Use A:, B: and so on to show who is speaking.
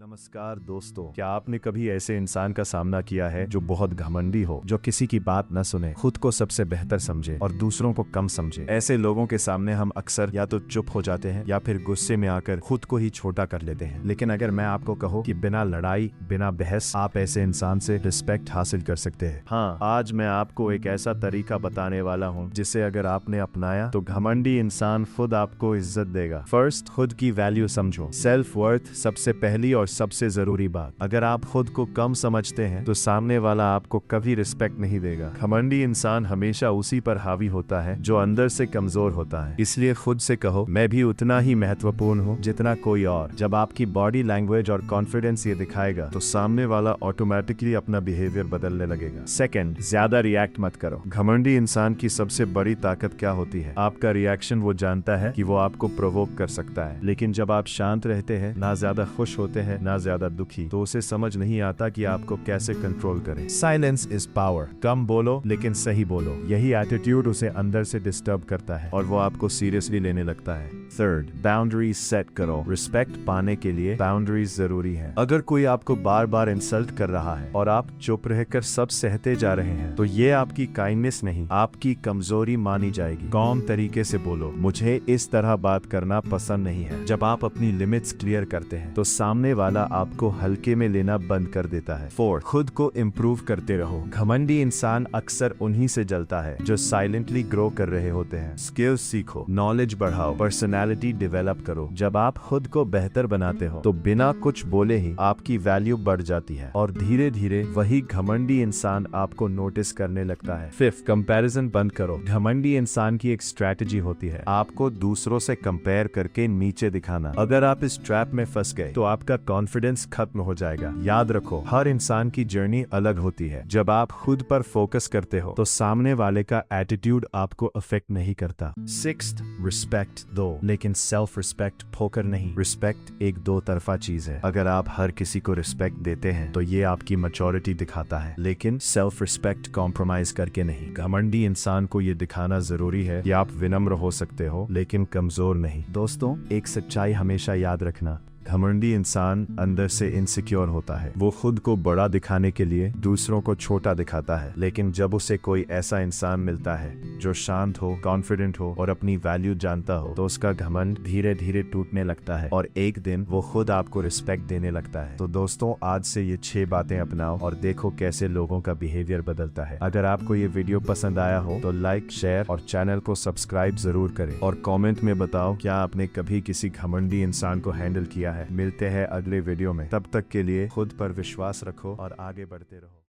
A: नमस्कार दोस्तों, क्या आपने कभी ऐसे इंसान का सामना किया है जो बहुत घमंडी हो, जो किसी की बात न सुने, खुद को सबसे बेहतर समझे और दूसरों को कम समझे। ऐसे लोगों के सामने हम अक्सर या तो चुप हो जाते हैं या फिर गुस्से में आकर खुद को ही छोटा कर लेते हैं। लेकिन अगर मैं आपको कहूँ कि बिना लड़ाई, बिना बहस आप ऐसे इंसान से रिस्पेक्ट हासिल कर सकते हैं। हाँ, आज मैं आपको एक ऐसा तरीका बताने वाला हूँ जिसे अगर आपने अपनाया तो घमंडी इंसान खुद आपको इज्जत देगा। फर्स्ट, खुद की वैल्यू समझो। सेल्फ वर्थ सबसे पहली और सबसे जरूरी बात। अगर आप खुद को कम समझते हैं तो सामने वाला आपको कभी रिस्पेक्ट नहीं देगा। घमंडी इंसान हमेशा उसी पर हावी होता है जो अंदर से कमजोर होता है। इसलिए खुद से कहो, मैं भी उतना ही महत्वपूर्ण हूँ जितना कोई और। जब आपकी बॉडी लैंग्वेज और कॉन्फिडेंस ये दिखाएगा तो सामने वाला ऑटोमेटिकली अपना बिहेवियर बदलने लगेगा। सेकंड, ज्यादा रिएक्ट मत करो। घमंडी इंसान की सबसे बड़ी ताकत क्या होती है? आपका रिएक्शन। वो जानता है कि वो आपको प्रोवोक कर सकता है, लेकिन जब आप शांत रहते हैं, ना ज्यादा खुश होते हैं ना ज्यादा दुखी, तो उसे समझ नहीं आता कि आपको कैसे कंट्रोल करें। Silence is power. कम बोलो लेकिन सही बोलो। यही एटीट्यूड उसे अंदर से डिस्टर्ब करता है और वो आपको सीरियसली लेने लगता है। थर्ड, बाउंड्रीज सेट करो। रिस्पेक्ट पाने के लिए बाउंड्रीज जरूरी है। अगर कोई आपको बार बार इंसल्ट कर रहा है और आप चुप रहकर सब सहते जा रहे हैं तो ये आपकी काइंडनेस नहीं, आपकी कमजोरी मानी जाएगी। कॉम तरीके से बोलो, मुझे इस तरह बात करना पसंद नहीं है। जब आप अपनी लिमिट्स क्लियर करते हैं तो सामने वाला आपको हल्के में लेना बंद कर देता है। फोर्थ, खुद को इम्प्रूव करते रहो। घमंडी इंसान अक्सर उन्हीं से जलता है जो साइलेंटली ग्रो कर रहे होते हैं। स्किल्स सीखो, नॉलेज बढ़ाओ, पर्सनालिटी डेवलप करो। जब आप खुद को बेहतर बनाते हो तो बिना कुछ बोले ही आपकी वैल्यू बढ़ जाती है और धीरे धीरे वही घमंडी इंसान आपको नोटिस करने लगता है। फिफ्थ, कंपैरिजन बंद करो। घमंडी इंसान की एक स्ट्रैटेजी होती है आपको दूसरों से कंपेयर करके नीचे दिखाना। अगर आप इस ट्रैप में फंस गए तो आपका कॉन्फिडेंस खत्म हो जाएगा। याद रखो, हर इंसान की जर्नी अलग होती है। जब आप खुद पर फोकस करते हो तो सामने वाले का एटीट्यूड आपको अफेक्ट नहीं करता। सिक्स्थ, रिस्पेक्ट दो, लेकिन सेल्फ रिस्पेक्ट ठोकर नहीं। रिस्पेक्ट एक दो तरफा चीज है। अगर आप हर किसी को रिस्पेक्ट देते हैं तो ये आपकी मैच्योरिटी दिखाता है, लेकिन सेल्फ रिस्पेक्ट कॉम्प्रोमाइज करके नहीं। घमंडी इंसान को ये दिखाना जरूरी है कि आप विनम्र हो सकते हो लेकिन कमजोर नहीं। दोस्तों, एक सच्चाई हमेशा याद रखना, घमंडी इंसान अंदर से इनसिक्योर होता है। वो खुद को बड़ा दिखाने के लिए दूसरों को छोटा दिखाता है, लेकिन जब उसे कोई ऐसा इंसान मिलता है जो शांत हो, कॉन्फिडेंट हो और अपनी वैल्यू जानता हो तो उसका घमंड धीरे धीरे टूटने लगता है और एक दिन वो खुद आपको रिस्पेक्ट देने लगता है। तो दोस्तों, आज से ये 6 बातें अपनाओ और देखो कैसे लोगों का बिहेवियर बदलता है। अगर आपको ये वीडियो पसंद आया हो तो लाइक, शेयर और चैनल को सब्सक्राइब जरूर करें और कॉमेंट में बताओ क्या आपने कभी किसी घमंडी इंसान को हैंडल किया है। मिलते हैं अगले वीडियो में, तब तक के लिए खुद पर विश्वास रखो और आगे बढ़ते रहो।